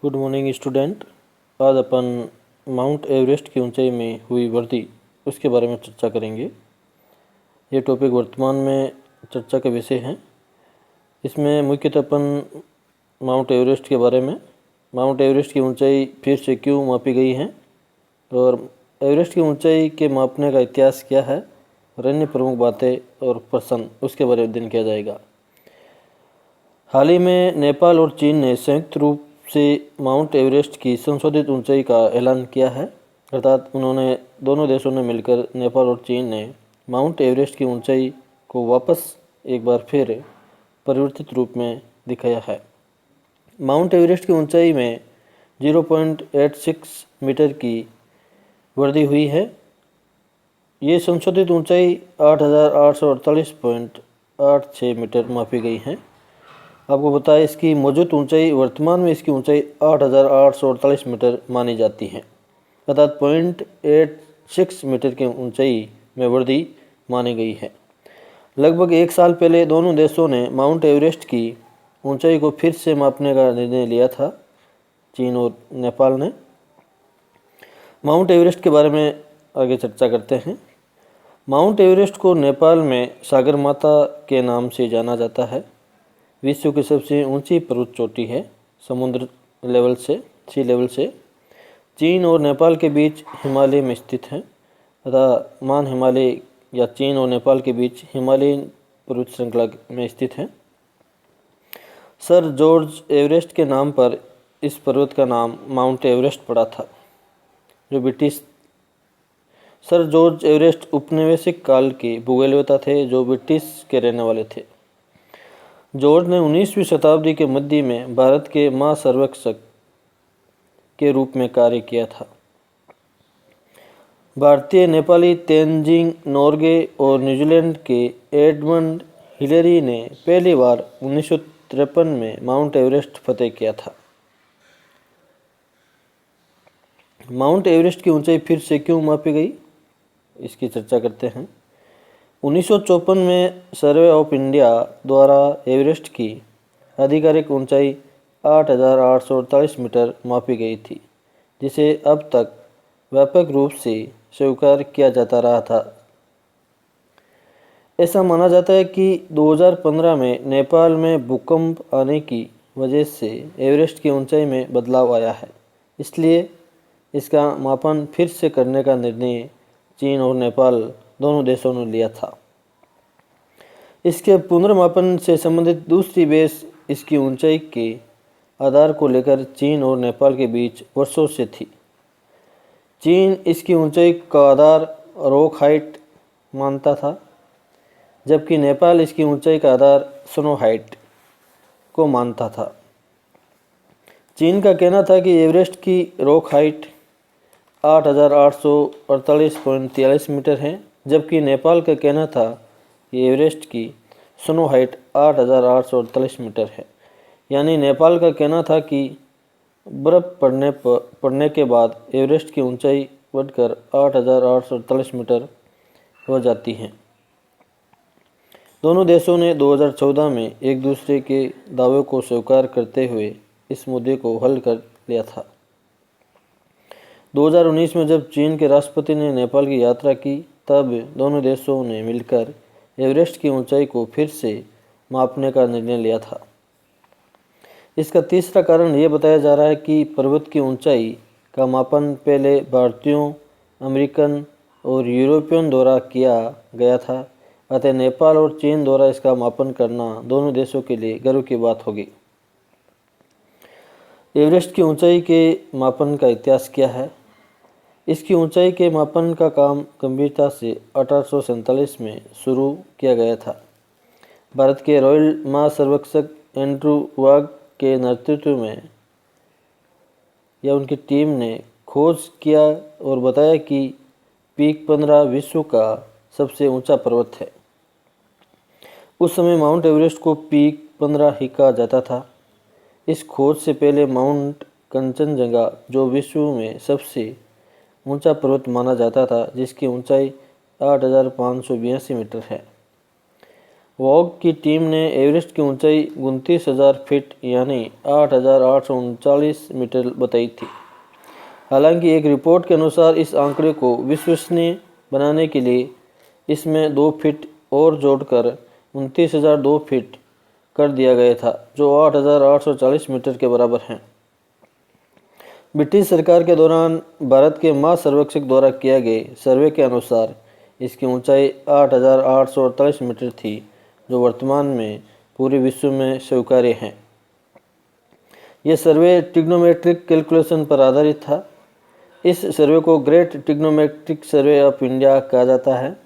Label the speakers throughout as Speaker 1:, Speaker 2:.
Speaker 1: Good morning student. आज अपन mount Everest की ऊंचाई में हुई वृद्धि उसके बारे में चर्चा करेंगे। ये टॉपिक वर्तमान में चर्चा का विषय है। इसमें मुख्यतः अपन माउंट एवरेस्ट के बारे में, माउंट एवरेस्ट की ऊंचाई फिर से क्यों मापी गई है और एवरेस्ट की ऊंचाई के मापने का इतिहास क्या है और अन्य प्रमुख बातें और प्रश्न उसके बारे में अध्ययन किया जाएगा। हाल ही में नेपाल और चीन ने संयुक्त रूप से माउंट एवरेस्ट की संशोधित ऊंचाई का ऐलान किया है। अर्थात दोनों देशों ने मिलकर, नेपाल और चीन ने माउंट एवरेस्ट की ऊंचाई को वापस एक बार फिर परिवर्तित रूप में दिखाया है। माउंट एवरेस्ट की ऊंचाई में 0.86 मीटर की वृद्धि हुई है। ये संशोधित ऊंचाई 8,848.86 मीटर मापी गई है। आपको बताएं, इसकी मौजूद ऊंचाई, वर्तमान में इसकी ऊंचाई 8,848 मीटर मानी जाती है। अर्थात 0.86 मीटर की ऊंचाई में वृद्धि मानी गई है। लगभग एक साल पहले दोनों देशों ने माउंट एवरेस्ट की ऊंचाई को फिर से मापने का निर्णय लिया था, चीन और नेपाल ने। माउंट एवरेस्ट के बारे में आगे चर्चा करते हैं। माउंट एवरेस्ट को नेपाल में सागरमाथा के नाम से जाना जाता है। विश्व की सबसे ऊंची पर्वत चोटी है, समुद्र लेवल से, सी लेवल से। चीन और नेपाल के बीच हिमालय में स्थित है तथा मान हिमालय या चीन और नेपाल के बीच हिमालयन पर्वत श्रृंखला में स्थित है। सर जॉर्ज एवरेस्ट के नाम पर इस पर्वत का नाम माउंट एवरेस्ट पड़ा था। सर जॉर्ज एवरेस्ट उपनिवेशिक काल के भूगोलवेत्ता थे जो ब्रिटिश के रहने वाले थे। जॉर्ज ने 19वीं शताब्दी के मध्य में भारत के महासर्वेक्षक के रूप में कार्य किया था। भारतीय, नेपाली, तेंजिंग नोर्गे और न्यूजीलैंड के एडमंड हिलेरी ने पहली बार 1953 में माउंट एवरेस्ट फतेह किया था। माउंट एवरेस्ट की ऊंचाई फिर से क्यों मापी गई, इसकी चर्चा करते हैं। 1954 में सर्वे ऑफ इंडिया द्वारा एवरेस्ट की आधिकारिक ऊंचाई 8,848 मीटर मापी गई थी, जिसे अब तक व्यापक रूप से स्वीकार किया जाता रहा था। ऐसा माना जाता है कि 2015 में नेपाल में भूकंप आने की वजह से एवरेस्ट की ऊंचाई में बदलाव आया है, इसलिए इसका मापन फिर से करने का निर्णय चीन और नेपाल दोनों देशों ने लिया था। इसके पुनर्मापन से संबंधित दूसरी बहस इसकी ऊंचाई के आधार को लेकर चीन और नेपाल के बीच वर्षों से थी। चीन इसकी ऊंचाई का आधार रॉक हाइट मानता था, जबकि नेपाल इसकी ऊंचाई का आधार स्नो हाइट को मानता था। चीन का कहना था कि एवरेस्ट की रॉक हाइट 8,848.43 मीटर है, जबकि नेपाल का कहना था कि एवरेस्ट की स्नो हाइट 8,848 मीटर है। यानी नेपाल का कहना था कि बर्फ़ पड़ने के बाद एवरेस्ट की ऊंचाई बढ़कर 8,848 मीटर हो जाती है। दोनों देशों ने 2014 में एक दूसरे के दावे को स्वीकार करते हुए इस मुद्दे को हल कर लिया था। 2019 में जब चीन के राष्ट्रपति ने नेपाल की यात्रा की, तब दोनों देशों ने मिलकर एवरेस्ट की ऊंचाई को फिर से मापने का निर्णय लिया था। इसका तीसरा कारण यह बताया जा रहा है कि पर्वत की ऊंचाई का मापन पहले भारतीयों, अमेरिकन और यूरोपियन द्वारा किया गया था, अतः नेपाल और चीन द्वारा इसका मापन करना दोनों देशों के लिए गर्व की बात होगी। एवरेस्ट की ऊंचाई के मापन का इतिहास क्या है? इसकी ऊंचाई के मापन का काम गंभीरता से 1847 में शुरू किया गया था। भारत के रॉयल महासर्वेक्षक एंड्रू वाग के नेतृत्व में या उनकी टीम ने खोज किया और बताया कि पीक 15 विश्व का सबसे ऊंचा पर्वत है। उस समय माउंट एवरेस्ट को पीक 15 ही कहा जाता था। इस खोज से पहले माउंट कंचनजंगा, जो विश्व में सबसे ऊंचा पर्वत माना जाता था, जिसकी ऊंचाई 8,582 मीटर है। वॉग की टीम ने एवरेस्ट की ऊंचाई 29,000 फीट यानी 8,839 मीटर बताई थी। हालांकि एक रिपोर्ट के अनुसार इस आंकड़े को विश्वसनीय बनाने के लिए इसमें 2 फीट और जोड़कर 29,002 फीट कर दिया गया था, जो 8,840 मीटर के बराबर हैं। ब्रिटिश सरकार के दौरान भारत के माँ सर्वेक्षक द्वारा किया गए सर्वे के अनुसार इसकी ऊंचाई 8,848 मीटर थी, जो वर्तमान में पूरे विश्व में स्वीकार्य है। यह सर्वे ट्रिग्नोमेट्रिक कैलकुलेशन पर आधारित था। इस सर्वे को great trigonometric survey of India कहा जाता है।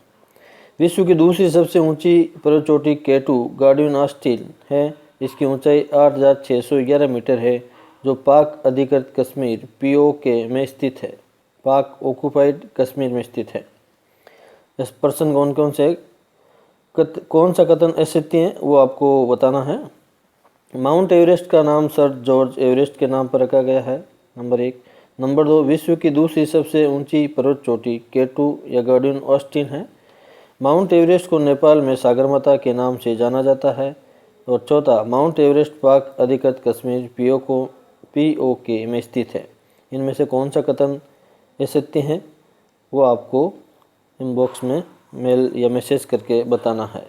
Speaker 1: विश्व की दूसरी सबसे ऊंची पर्वत चोटी K2 गार्डियन ऑस्टिन है। इसकी ऊंचाई 8,611 मीटर है, जो पाक अधिकृत कश्मीर POK में स्थित है। पाक ऑक्युपाइड कश्मीर में स्थित है। इस प्रश्न कौन सा कथन असत्य है वो आपको बताना है। माउंट एवरेस्ट का नाम सर जॉर्ज एवरेस्ट के नाम पर रखा गया है, नंबर 1। नंबर 2, विश्व की दूसरी सबसे ऊंची पर्वत चोटी K2 या गार्डियन ऑस्टिन है। माउंट एवरेस्ट को नेपाल में सागरमाथा के नाम से जाना जाता है। और चौथा, माउंट एवरेस्ट पाक अधिकृत कश्मीर POK में स्थित है। इनमें से कौन सा कथन असत्य है वो आपको इनबॉक्स में मेल या मैसेज करके बताना है।